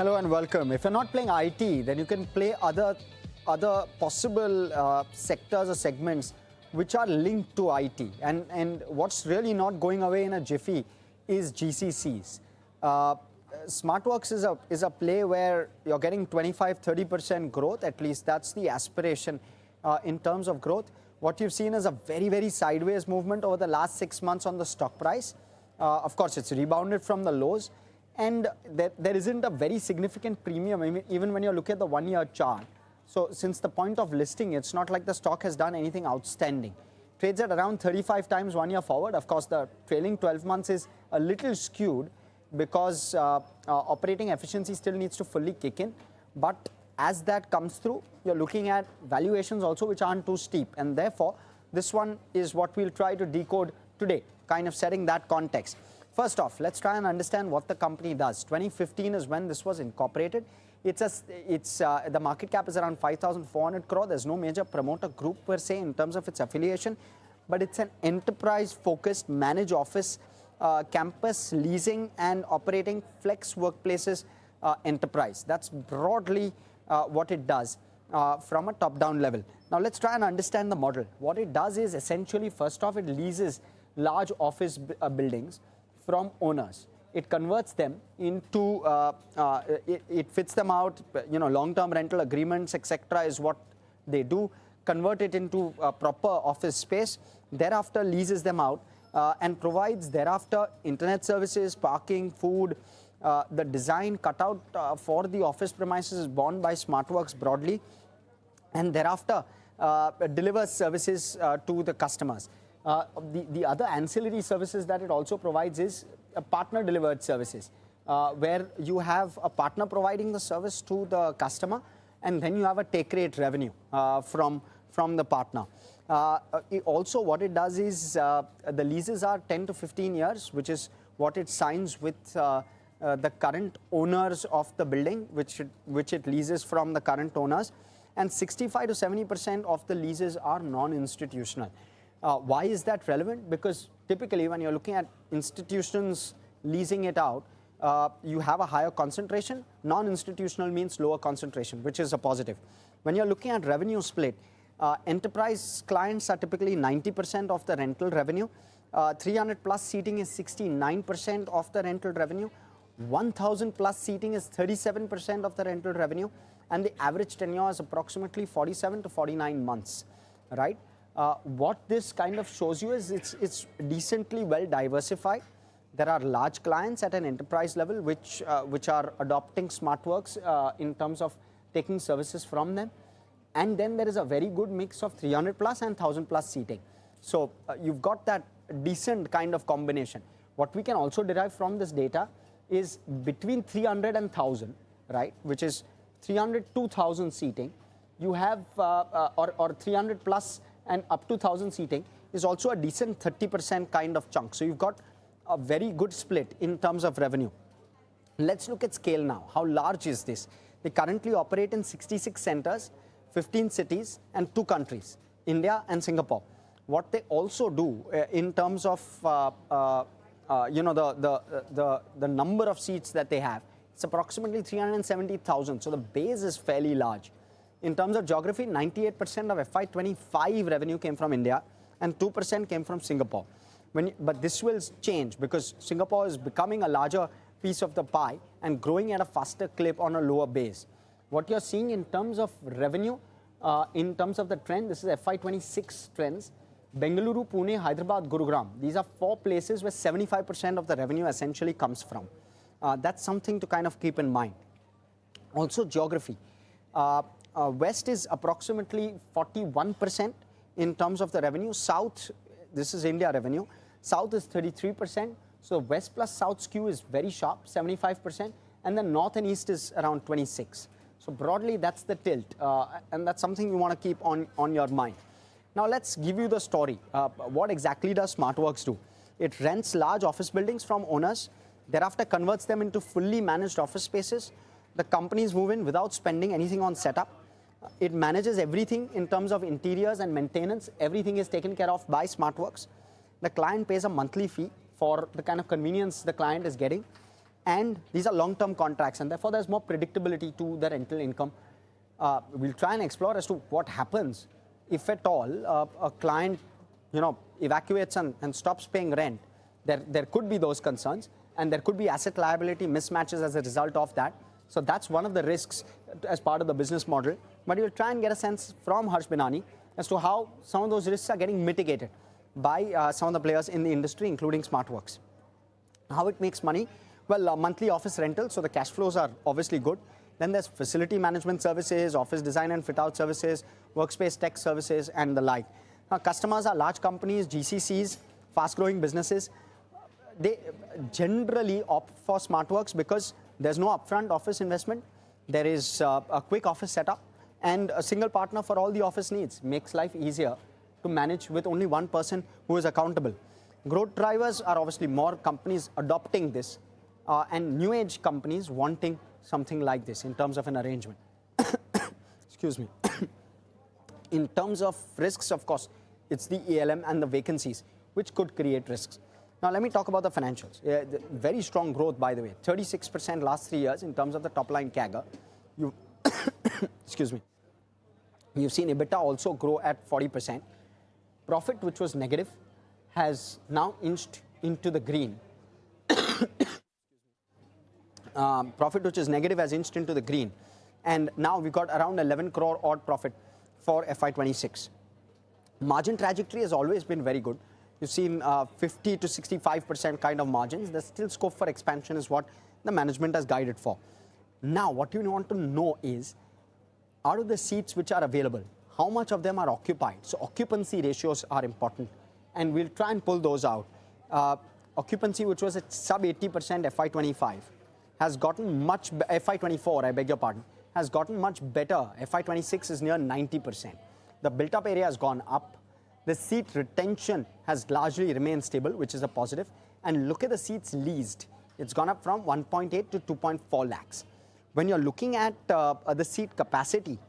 Hello and welcome. If you're not playing IT, then you can play other possible sectors or segments which are linked to IT. And what's really not going away in a jiffy is GCCs. Smartworks is a play where you're getting 25-30% growth. At least that's the aspiration in terms of growth. What you've seen is a very sideways movement over the last 6 months on the stock price. Of course, it's rebounded from the lows. And there isn't a very significant premium, I mean, even when you look at the 1-year chart. So since the point of listing, it's not like the stock has done anything outstanding. Trades at around 35 times 1 year forward. Of course, the trailing 12 months is a little skewed because operating efficiency still needs to fully kick in. But as that comes through, you're looking at valuations also which aren't too steep. And therefore, this one is what we'll try to decode today, kind of setting that context. First off, let's try and understand what the company does. 2015 is when this was incorporated. The market cap is around 5,400 crore. There's no major promoter group per se in terms of its affiliation, but it's an enterprise-focused managed office, campus leasing and operating flex workplaces enterprise. That's broadly what it does from a top-down level. Now let's try and understand the model. What it does is essentially, first off, it leases large office buildings from owners. It converts them into, it fits them out, long-term rental agreements, etc. is what they do, convert it into a proper office space, thereafter leases them out and provides thereafter internet services, parking, food. The design cutout for the office premises is borne by Smartworks broadly, and thereafter delivers services to the customers. The other ancillary services that it also provides is partner delivered services, where you have a partner providing the service to the customer, and then you have a take rate revenue from the partner. Also, what it does is the leases are 10 to 15 years, which is what it signs with the current owners of the building, which it leases from the current owners, and 65 to 70% of the leases are non-institutional. Why is that relevant? Because typically when you're looking at institutions leasing it out, you have a higher concentration. Non-institutional means lower concentration, which is a positive. When you're looking at revenue split, enterprise clients are typically 90% of the rental revenue. 300 plus seating is 69% of the rental revenue. 1,000 plus seating is 37% of the rental revenue. And the average tenure is approximately 47 to 49 months, right? What this kind of shows you is it's decently well diversified. There are large clients at an enterprise level which are adopting Smartworks in terms of taking services from them. And then there is a very good mix of 300 plus and 1,000 plus seating. So you've got that decent kind of combination. What we can also derive from this data is between 300 and 1,000, right, which is 300 to 1,000 seating. You have, or 300 plus and up to 1,000 seating is also a decent 30% kind of chunk. So you've got a very good split in terms of revenue. Let's look at scale now. How large is this? They currently operate in 66 centers, 15 cities and 2 countries, India and Singapore. What they also do in terms of the number of seats that they have, it's approximately 370,000. So the base is fairly large. In terms of geography, 98% of FY25 revenue came from India and 2% came from Singapore. But this will change because Singapore is becoming a larger piece of the pie and growing at a faster clip on a lower base. What you're seeing in terms of revenue, in terms of the trend, this is FY26 trends. Bengaluru, Pune, Hyderabad, Gurugram. These are 4 places where 75% of the revenue essentially comes from. That's something to kind of keep in mind. Also, geography. West is approximately 41% in terms of the revenue. South, this is India revenue. South is 33%. So West plus South skew is very sharp, 75%. And then North and East is around 26. So broadly, that's the tilt. And that's something you want to keep on your mind. Now let's give you the story. What exactly does Smartworks do? It rents large office buildings from owners, thereafter converts them into fully managed office spaces. The companies move in without spending anything on setup. It manages everything in terms of interiors and maintenance. Everything is taken care of by Smartworks. The client pays a monthly fee for the kind of convenience the client is getting. and these are long-term contracts, and therefore there's more predictability to the rental income. We'll try and explore as to what happens if at all a client, evacuates and stops paying rent. There could be those concerns, and there could be asset liability mismatches as a result of that. So that's one of the risks as part of the business model. But you'll try and get a sense from Harsh Binani as to how some of those risks are getting mitigated by some of the players in the industry, including Smartworks. How it makes money? Well, monthly office rental, so the cash flows are obviously good. Then there's facility management services, office design and fit out services, workspace tech services, and the like. Now, customers are large companies, GCCs, fast-growing businesses. They generally opt for Smartworks because there's no upfront office investment. There is a quick office setup and a single partner for all the office needs. Makes life easier to manage with only one person who is accountable. Growth drivers are obviously more companies adopting this and new age companies wanting something like this in terms of an arrangement. Excuse me. In terms of risks, of course, it's the ELM and the vacancies which could create risks. Now, let me talk about the financials. Very strong growth, by the way, 36% last 3 years in terms of the top line CAGR. Excuse me. You've seen EBITDA also grow at 40%. Profit, which was negative, has now inched into the green. Profit, which is negative, has inched into the green. And now we've got around 11 crore odd profit for FY26. Margin trajectory has always been very good. You've seen 50 to 65% kind of margins. There's still scope for expansion is what the management has guided for. Now, what you want to know is, out of the seats which are available, how much of them are occupied? So occupancy ratios are important, and we'll try and pull those out. Occupancy, which was at sub 80% FY25, has gotten much, FY24, I beg your pardon, has gotten much better. FY26 is near 90%. The built-up area has gone up. The seat retention has largely remained stable, which is a positive. And look at the seats leased. It's gone up from 1.8 to 2.4 lakhs. When you're looking at the seat capacity,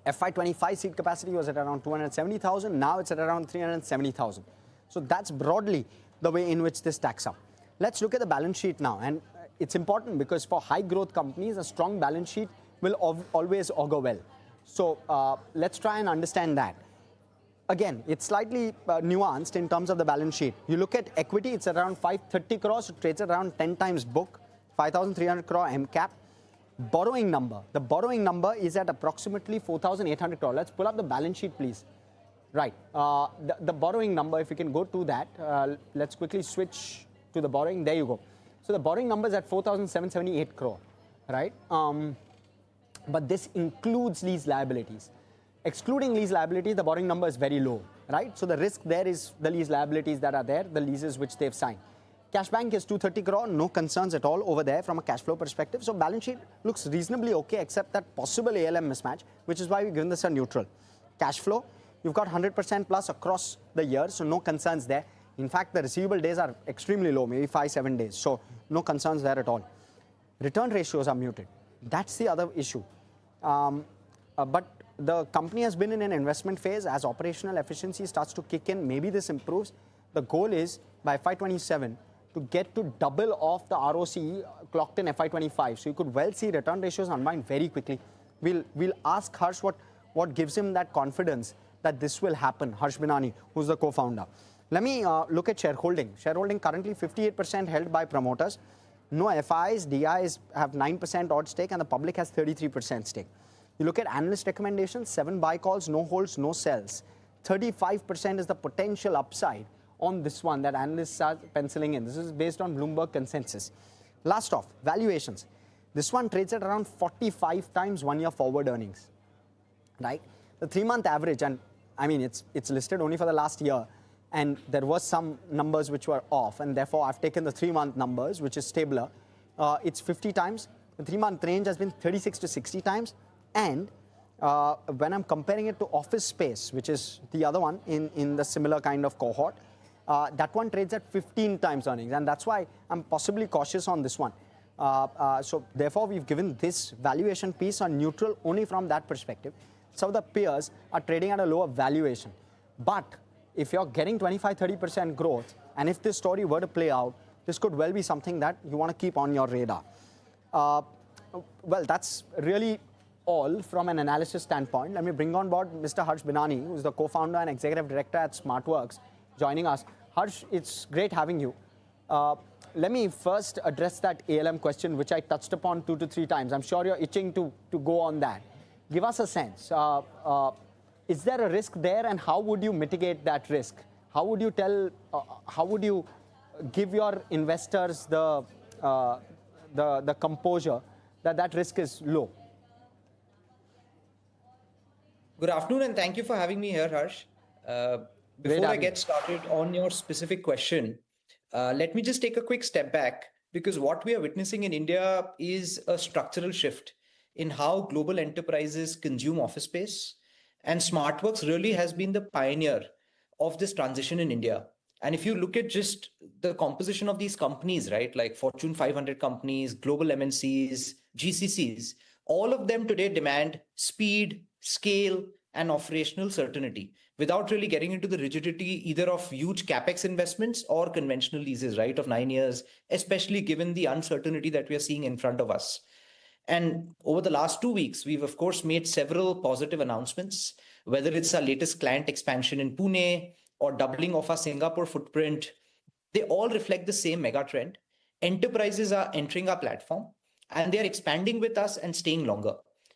FY25 seat capacity was at around 270,000. Now it's at around 370,000. So that's broadly the way in which this stacks up. Let's look at the balance sheet now. And it's important because for high growth companies, a strong balance sheet will always augur well. So let's try and understand that. Again, it's slightly nuanced in terms of the balance sheet. You look at equity, it's around 530 crores, it trades around 10 times book, 5,300 crore MCAP. Borrowing number, the borrowing number is at approximately 4,800 crore. Let's pull up the balance sheet, please. Right, the borrowing number, if you can go to that, let's quickly switch to the borrowing. There you go. So the borrowing number is at 4,778 crore, right? But this includes lease liabilities. Excluding lease liabilities, the borrowing number is very low, right? So the risk there is the lease liabilities that are there, the leases which they've signed. Cash bank is 230 crore, no concerns at all over there from a cash flow perspective. So balance sheet looks reasonably okay, except that possible ALM mismatch, which is why we've given this a neutral. Cash flow, you've got 100% plus across the year, so no concerns there. In fact, the receivable days are extremely low, maybe 5-7 days. So no concerns there at all. Return ratios are muted. That's the other issue. But the company has been in an investment phase. As operational efficiency starts to kick in, maybe this improves. The goal is by FY27 to get to double of the ROCE clocked in FY25. So you could well see return ratios unwind very quickly. We'll ask Harsh what gives him that confidence that this will happen. Harsh Binani, who's the co-founder. Let me look at shareholding. Shareholding currently 58% held by promoters. No FIs, DIs have 9% odd stake, and the public has 33% stake. You look at analyst recommendations, 7 buy calls, no holds, no sells. 35% is the potential upside on this one that analysts are penciling in. This is based on Bloomberg consensus. Last off, valuations. This one trades at around 45 times 1 year forward earnings, right? The 3-month average, and I mean, it's listed only for the last year, and there was some numbers which were off, and therefore I've taken the 3-month numbers, which is stabler. It's 50 times. The 3-month range has been 36 to 60 times. And when I'm comparing it to office space, which is the other one in the similar kind of cohort, that one trades at 15 times earnings. And that's why I'm possibly cautious on this one. So therefore, we've given this valuation piece on neutral only from that perspective. Some of the peers are trading at a lower valuation. But if you're getting 25-30% growth, and if this story were to play out, this could well be something that you want to keep on your radar. Uh, well, that's really all from an analysis standpoint. Let me bring on board Mr. Harsh Binani, who's the co-founder and executive director at Smartworks, joining us. Harsh, it's great having you. Let me first address that ALM question, which I touched upon 2 to 3 times. I'm sure you're itching to go on that. Give us a sense. Is there a risk there, and how would you mitigate that risk? How would you how would you give your investors the composure that that risk is low? Good afternoon, and thank you for having me here, Harsh. Before I get started on your specific question, let me just take a quick step back, because what we are witnessing in India is a structural shift in how global enterprises consume office space. And Smartworks really has been the pioneer of this transition in India. And if you look at just the composition of these companies, right, like Fortune 500 companies, global MNCs, GCCs, all of them today demand speed, scale, and operational certainty without really getting into the rigidity either of huge capex investments or conventional leases, right, of 9 years, especially given the uncertainty that we are seeing in front of us. And over the last 2 weeks, we've of course made several positive announcements, whether it's our latest client expansion in Pune or doubling of our Singapore footprint. They all reflect the same mega trend. Enterprises are entering our platform and they are expanding with us and staying longer.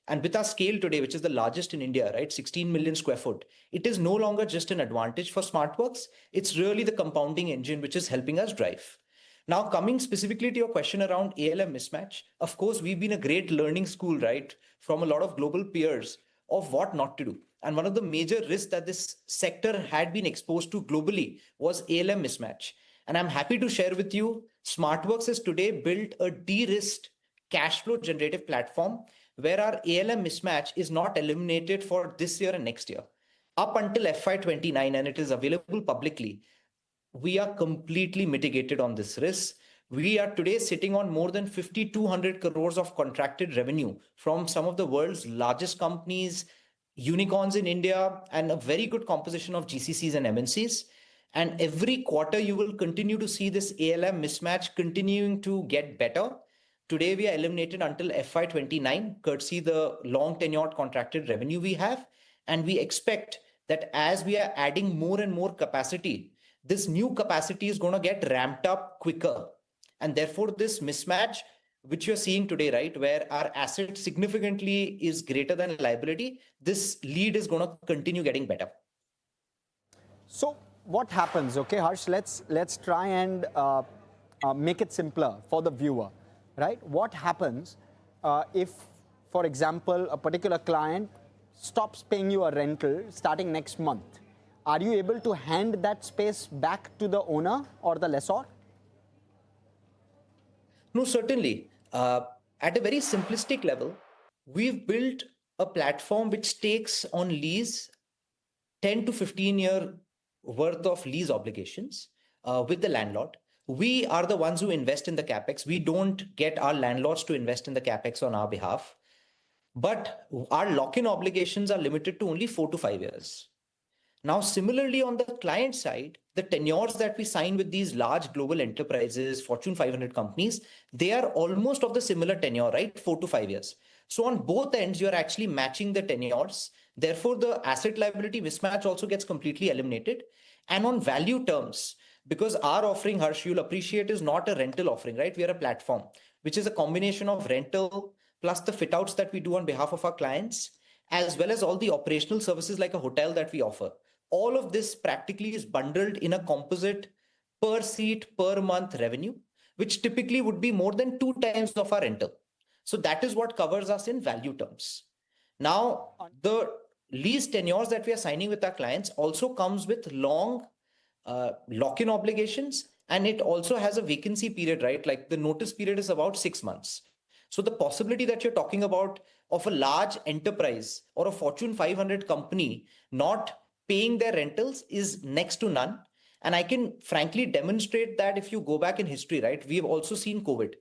And with our scale today, which is the largest in India, right, 16 million square foot, it is no longer just an advantage for Smartworks. It's really the compounding engine which is helping us drive. Now, coming specifically to your question around ALM mismatch, of course, we've been a great learning school, right, from a lot of global peers of what not to do. And one of the major risks that this sector had been exposed to globally was ALM mismatch. And I'm happy to share with you, Smartworks has today built a de-risked cash flow generative platform where our ALM mismatch is not eliminated for this year and next year. Up until FY29, and it is available publicly, we are completely mitigated on this risk. We are today sitting on more than 5,200 crores of contracted revenue from some of the world's largest companies, unicorns in India, and a very good composition of GCCs and MNCs. And every quarter, you will continue to see this ALM mismatch continuing to get better. Today, we are eliminated until FY29, courtesy the long tenured contracted revenue we have. And we expect that as we are adding more and more capacity, this new capacity is going to get ramped up quicker. And therefore, this mismatch, which you're seeing today, right, where our asset significantly is greater than liability, this lead is going to continue getting better. So what happens, okay, Harsh, let's try and make it simpler for the viewer, right? What happens if, for example, a particular client stops paying you a rental starting next month? Are you able to hand that space back to the owner or the lessor? No, certainly. At a very simplistic level, we've built a platform which takes on lease 10 to 15 year worth of lease obligations with the landlord. We are the ones who invest in the capex. We don't get our landlords to invest in the capex on our behalf. But our lock-in obligations are limited to only 4 to 5 years. Now, similarly, on the client side, the tenures that we sign with these large global enterprises, Fortune 500 companies, they are almost of the similar tenure, right? 4 to 5 years. So on both ends, you're actually matching the tenures. Therefore, the asset liability mismatch also gets completely eliminated. And on value terms, because our offering, Harsh, you'll appreciate, is not a rental offering, right? We are a platform, which is a combination of rental plus the fit outs that we do on behalf of our clients, as well as all the operational services like a hotel that we offer. All of this practically is bundled in a composite per seat per month revenue, which typically would be more than 2 times of our rental. So that is what covers us in value terms. Now, the lease tenures that we are signing with our clients also comes with long lock-in obligations, and it also has a vacancy period, right? Like the notice period is about 6 months. So the possibility that you're talking about of a large enterprise or a Fortune 500 company not paying their rentals is next to none. And I can frankly demonstrate that if you go back in history, right, we've also seen COVID.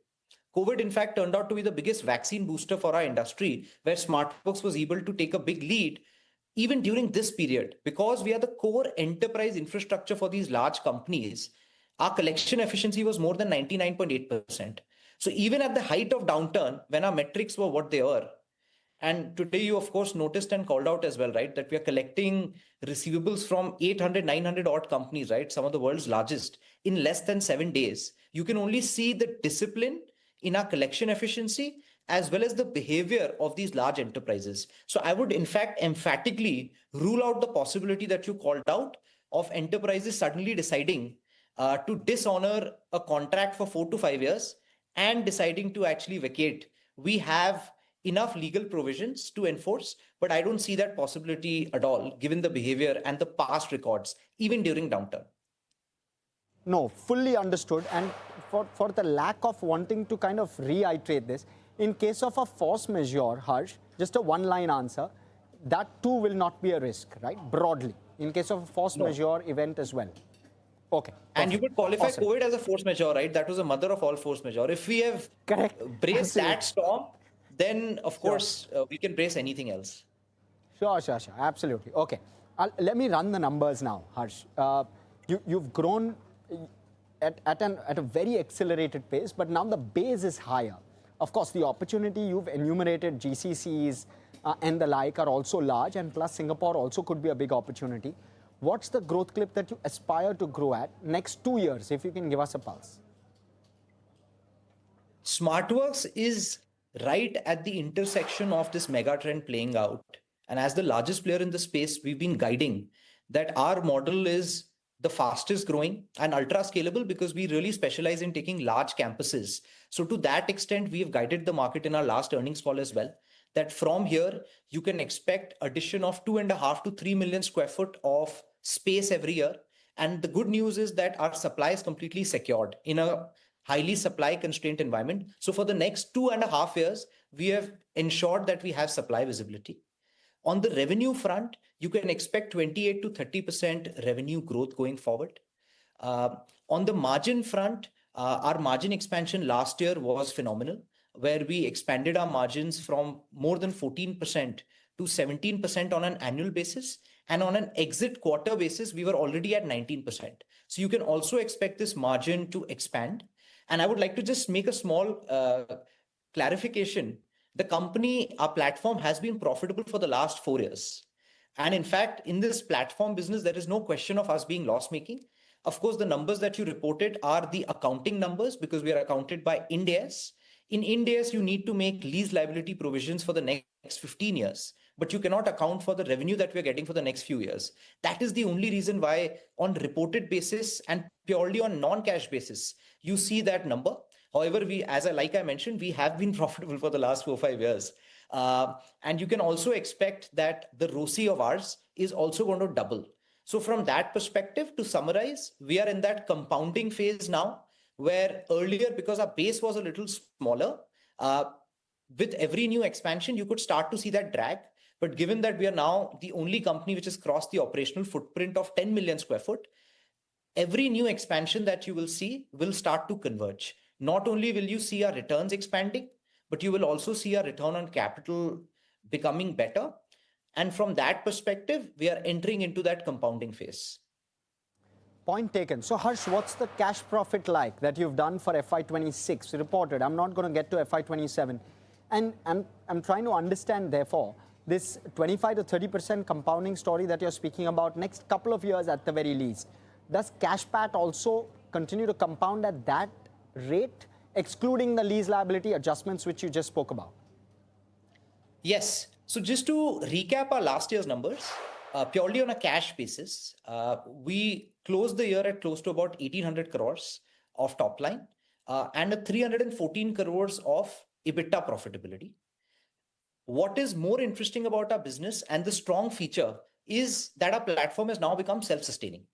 COVID, in fact, turned out to be the biggest vaccine booster for our industry, where Smartworks was able to take a big lead even during this period, because we are the core enterprise infrastructure for these large companies. our collection efficiency was more than 99.8%. So even at the height of downturn, when our metrics were what they were, and today you of course noticed and called out as well, right, that we are collecting receivables from 800, 900 odd companies, right, some of the world's largest, in less than 7 days. You can only see the discipline in our collection efficiency as well as the behavior of these large enterprises. So I would in fact emphatically rule out the possibility that you called out of enterprises suddenly deciding to dishonor a contract for 4 to 5 years and deciding to actually vacate. We have enough legal provisions to enforce, but I don't see that possibility at all, given the behavior and the past records, even during downturn. No, fully understood. And for the lack of wanting to kind of reiterate this, in case of a force majeure, Harsh, just a one-line answer, that too will not be a risk, right? Broadly, in case of a force majeure event as well. Okay. And you could qualify COVID as a force majeure, right? That was the mother of all force majeure. If we have braced that storm, then of course we can brace anything else. Sure. Absolutely. Okay. Let me run the numbers now, Harsh. You've grown at a very accelerated pace, but now the base is higher. Of course, the opportunity you've enumerated, GCCs and the like, are also large, and plus Singapore also could be a big opportunity. What's the growth clip that you aspire to grow at next 2 years, if you can give us a pulse? Smartworks is right at the intersection of this mega trend playing out. And as the largest player in the space, we've been guiding that our model is the fastest growing and ultra scalable because we really specialize in taking large campuses. So to that extent, we have guided the market in our last earnings call as well, that from here, you can expect addition of 2.5 to 3 million square foot of space every year. And the good news is that our supply is completely secured in a highly supply constrained environment. So for the next 2.5 years, we have ensured that we have supply visibility. On the revenue front, you can expect 28 to 30% revenue growth going forward. On the margin front, our margin expansion last year was phenomenal, where we expanded our margins from more than 14% to 17% on an annual basis. And on an exit quarter basis, we were already at 19%. So you can also expect this margin to expand. And I would like to just make a small clarification. The company, our platform, has been profitable for the last 4 years. And in fact, in this platform business, there is no question of us being loss-making. Of course, the numbers that you reported are the accounting numbers because we are accounted by Ind AS. In Ind AS, you need to make lease liability provisions for the next 15 years, but you cannot account for the revenue that we're getting for the next few years. That is the only reason why on reported basis and purely on non-cash basis, you see that number. However, like I mentioned, we have been profitable for the last 4 or 5 years. And you can also expect that the ROCE of ours is also going to double. So from that perspective, to summarize, we are in that compounding phase now, where earlier, because our base was a little smaller, with every new expansion, you could start to see that drag. But given that we are now the only company which has crossed the operational footprint of 10 million square foot, every new expansion that you will see will start to converge. Not only will you see our returns expanding, but you will also see our return on capital becoming better. And from that perspective, we are entering into that compounding phase. Point taken. So Harsh, what's the cash profit like that you've done for FY26 reported? I'm not going to get to FY27. And I'm trying to understand, therefore, this 25 to 30% compounding story that you're speaking about next couple of years at the very least. Does cash PAT also continue to compound at that rate, excluding the lease liability adjustments which you just spoke about? Yes. So just to recap our last year's numbers, purely on a cash basis, we closed the year at close to about 1,800 crores of top line and a 314 crores of EBITDA profitability. What is more interesting about our business and the strong feature is that our platform has now become self-sustaining.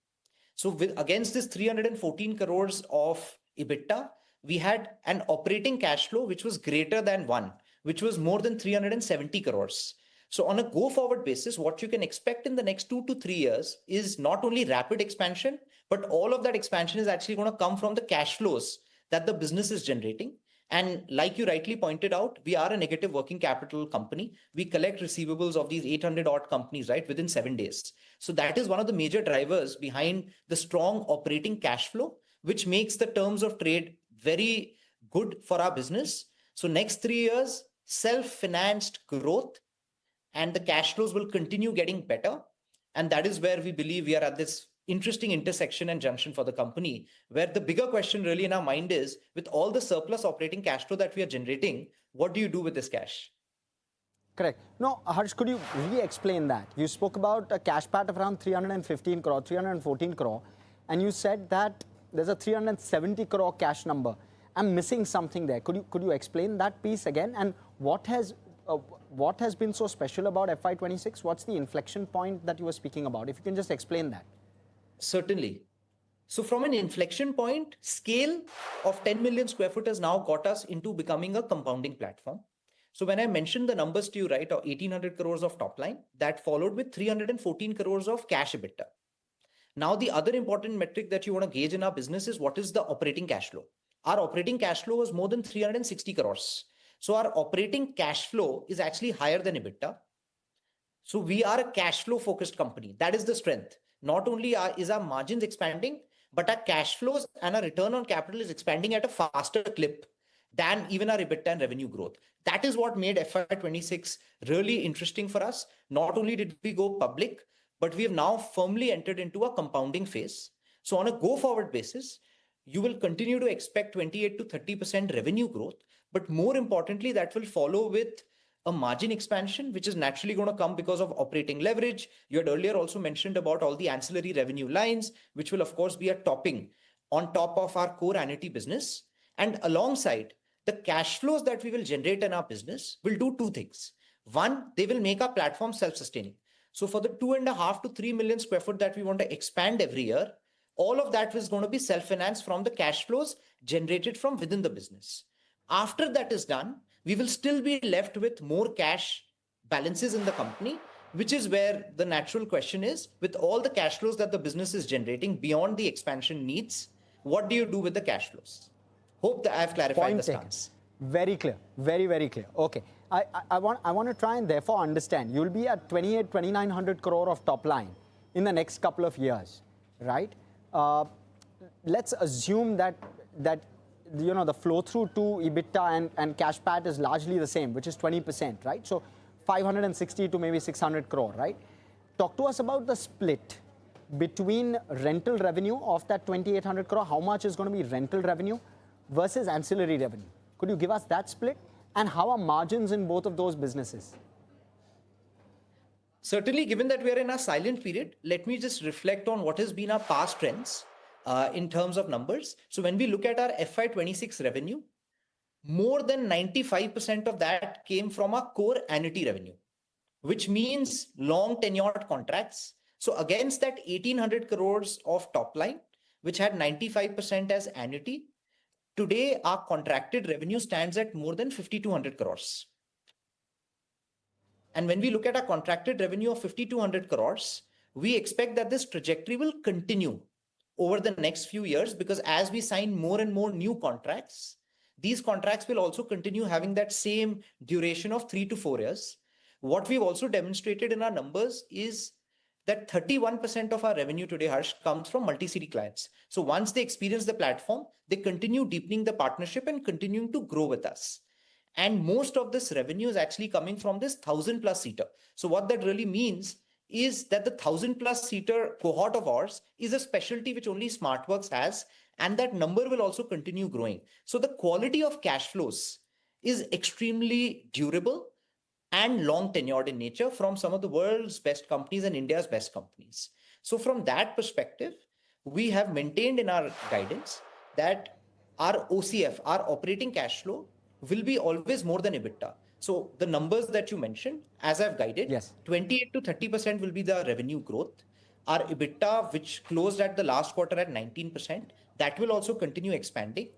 So against this 314 crores of EBITDA, we had an operating cash flow which was greater than 1, which was more than 370 crores. So on a go-forward basis, what you can expect in the next 2 to 3 years is not only rapid expansion, but all of that expansion is actually going to come from the cash flows that the business is generating. And like you rightly pointed out, we are a negative working capital company. We collect receivables of these 800 odd companies, right, within 7 days. So that is one of the major drivers behind the strong operating cash flow, which makes the terms of trade very good for our business. So next 3 years, self-financed growth, and the cash flows will continue getting better. And that is where we believe we are at this interesting intersection and junction for the company, where the bigger question really in our mind is, with all the surplus operating cash flow that we are generating, what do you do with this cash? Correct. No, Harsh, could you re-explain that? You spoke about a cash pat of around 315 crore, 314 crore, and you said that there's a 370 crore cash number. I'm missing something there. Could you explain that piece again? And what has been so special about FY26? What's the inflection point that you were speaking about? If you can just explain that. Certainly. So from an inflection point, scale of 10 million square foot has now got us into becoming a compounding platform. So when I mentioned the numbers to you, right, or 1800 crores of top line, that followed with 314 crores of cash EBITDA. Now, the other important metric that you want to gauge in our business is what is the operating cash flow. Our operating cash flow was more than 360 crores. So our operating cash flow is actually higher than EBITDA. So we are a cash flow focused company. That is the strength. Not only is our margins expanding, but our cash flows and our return on capital is expanding at a faster clip than even our EBITDA and revenue growth. That is what made FY26 really interesting for us. Not only did we go public, but we have now firmly entered into a compounding phase. So on a go forward basis, you will continue to expect 28 to 30% revenue growth. But more importantly, that will follow with a margin expansion, which is naturally going to come because of operating leverage. You had earlier also mentioned about all the ancillary revenue lines, which will of course be a topping on top of our core annuity business. And alongside, the cash flows that we will generate in our business will do two things. One, they will make our platform self-sustaining. So for the 2.5 to 3 million square foot that we want to expand every year, all of that is going to be self-financed from the cash flows generated from within the business. After that is done, we will still be left with more cash balances in the company, which is where the natural question is, with all the cash flows that the business is generating beyond the expansion needs, what do you do with the cash flows? Hope that I've clarified the stance. Very clear. Very, very clear. Okay. I want to try and therefore understand. You'll be at 2,900 crore of top line in the next couple of years, right? Let's assume that the flow through to EBITDA and cash pat is largely the same, which is 20%, right? So 560 to maybe 600 crore, right? Talk to us about the split between rental revenue of that 2,800 crore. How much is going to be rental revenue versus ancillary revenue? Could you give us that split? And how are margins in both of those businesses? Certainly, given that we are in a silent period, let me just reflect on what has been our past trends in terms of numbers. So when we look at our FY26 revenue, more than 95% of that came from our core annuity revenue, which means long tenured contracts. So against that 1,800 crores of top line, which had 95% as annuity, today our contracted revenue stands at more than 5,200 crores. And when we look at our contracted revenue of 5,200 crores, we expect that this trajectory will continue over the next few years, because as we sign more and more new contracts, these contracts will also continue having that same duration of 3 to 4 years. What we've also demonstrated in our numbers is that 31% of our revenue today, Harsh, comes from multi-city clients. So once they experience the platform, they continue deepening the partnership and continuing to grow with us. And most of this revenue is actually coming from this 1,000 plus seater. So what that really means is that the 1,000 plus seater cohort of ours is a specialty which only Smartworks has, and that number will also continue growing. So the quality of cash flows is extremely durable and long tenured in nature from some of the world's best companies and India's best companies. So from that perspective, we have maintained in our guidance that our OCF, our operating cash flow, will be always more than EBITDA. So the numbers that you mentioned, as I've guided, yes, 28 to 30% will be the revenue growth. Our EBITDA, which closed at the last quarter at 19%, that will also continue expanding.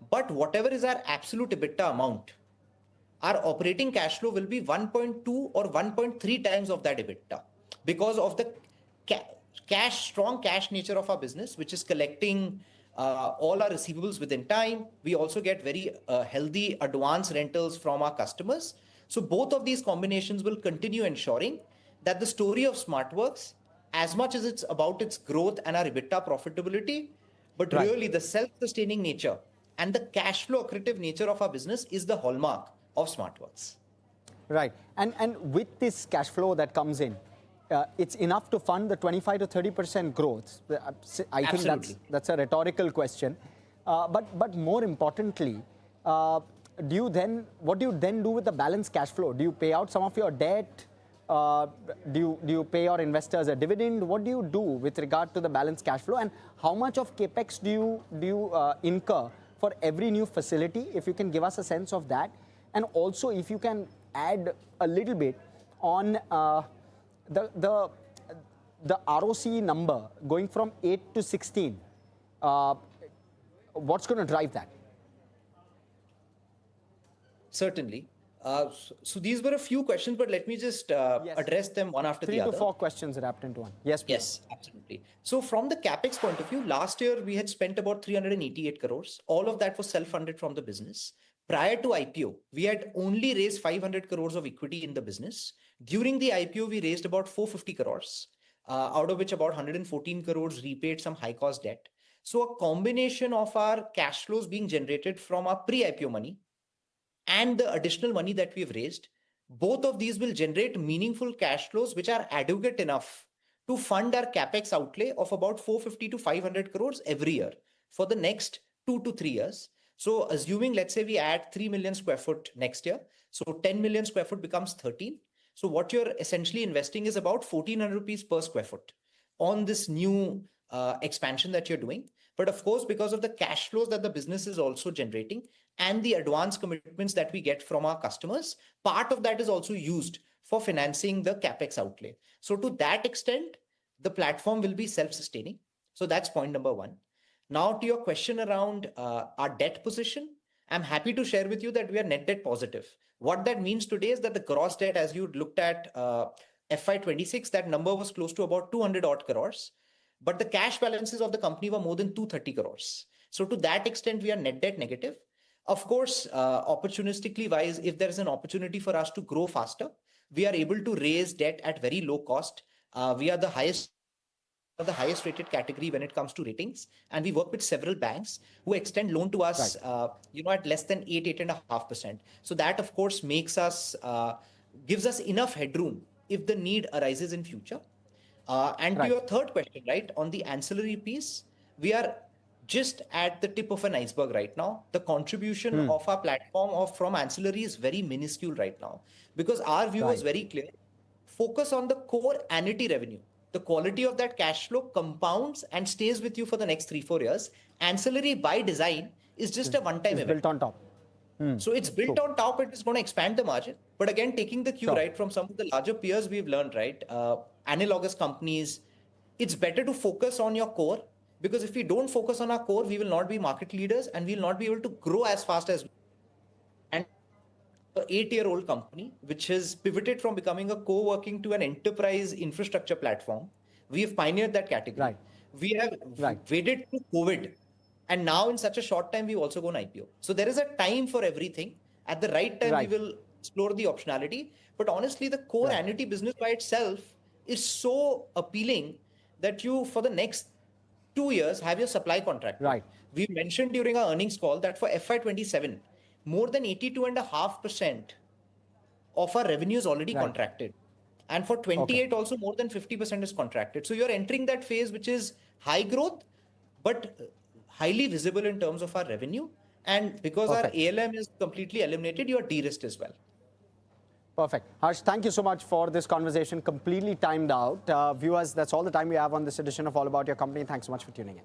But whatever is our absolute EBITDA amount, our operating cash flow will be 1.2 or 1.3 times of that EBITDA, because of the strong cash nature of our business, which is collecting all our receivables within time. We also get very healthy advance rentals from our customers. So both of these combinations will continue ensuring that the story of Smartworks, as much as it's about its growth and our EBITDA profitability, But Right. really, the self-sustaining nature and the cash flow accretive nature of our business is the hallmark of Smartworks. Right. And with this cash flow that comes in, it's enough to fund the 25 to 30% growth. I think Absolutely. that's a rhetorical question. But more importantly, what do you then do with the balanced cash flow? Do you pay out some of your debt? Do you pay your investors a dividend? What do you do with regard to the balanced cash flow? And how much of capex do you incur for every new facility? If you can give us a sense of that, and also if you can add a little bit on the ROC number going from 8 to 16. What's going to drive that? Certainly. So these were a few questions, but let me just address them one after the other. 3 to 4 questions wrapped into one. Yes, please. Yes, absolutely. So from the capex point of view, last year we had spent about 388 crores. All of that was self-funded from the business. Prior to IPO, we had only raised 500 crores of equity in the business. During the IPO, we raised about 450 crores, out of which about 114 crores repaid some high-cost debt. So a combination of our cash flows being generated from our pre-IPO money and the additional money that we've raised, both of these will generate meaningful cash flows which are adequate enough to fund our capex outlay of about 450 to 500 crores every year for the next 2 to 3 years. So assuming, let's say we add 3 million square foot next year, so 10 million square foot becomes 13. So what you're essentially investing is about 1400 rupees per square foot on this new expansion that you're doing. But of course, because of the cash flows that the business is also generating and the advance commitments that we get from our customers, part of that is also used for financing the capex outlay. So to that extent, the platform will be self-sustaining. So that's point number one. Now to your question around our debt position, I'm happy to share with you that we are net debt positive. What that means today is that the gross debt, as you looked at FY26, that number was close to about 200 odd crores. But the cash balances of the company were more than 230 crores. So to that extent, we are net debt negative. Of course, opportunistically wise, if there is an opportunity for us to grow faster, we are able to raise debt at very low cost. We are the highest rated category when it comes to ratings, and we work with several banks who extend loan to us at less than 8.5%. So that of course makes us gives us enough headroom if the need arises in future. And to your third question, right, on the ancillary piece, we are just at the tip of an iceberg right now. The contribution of our platform from ancillary is very minuscule right now, because our view was very clear. Focus on the core annuity revenue. The quality of that cash flow compounds and stays with you for the next 3-4 years. Ancillary by design is just a one-time event. Built on top. So it's built on top. It is going to expand the margin. But again, taking the cue right from some of the larger peers, we've learned, right, analogous companies, it's better to focus on your core, because if we don't focus on our core, we will not be market leaders and we will not be able to grow as fast as we. And an 8-year-old company, which has pivoted from becoming a co-working to an enterprise infrastructure platform, we have pioneered that category. We have waited through COVID. And now in such a short time, we've also gone IPO. So there is a time for everything. At the right time, we will explore the optionality. But honestly, the core annuity business by itself is so appealing that you, for the next 2 years, have your supply contract. We mentioned during our earnings call that for FY27, more than 82.5% of our revenue is already contracted. And for 28, also more than 50% is contracted. So you're entering that phase, which is high growth, but highly visible in terms of our revenue. And because our ALM is completely eliminated, you are de-risked as well. Perfect. Harsh, thank you so much for this conversation. Completely timed out. Viewers, that's all the time we have on this edition of All About Your Company. Thanks so much for tuning in.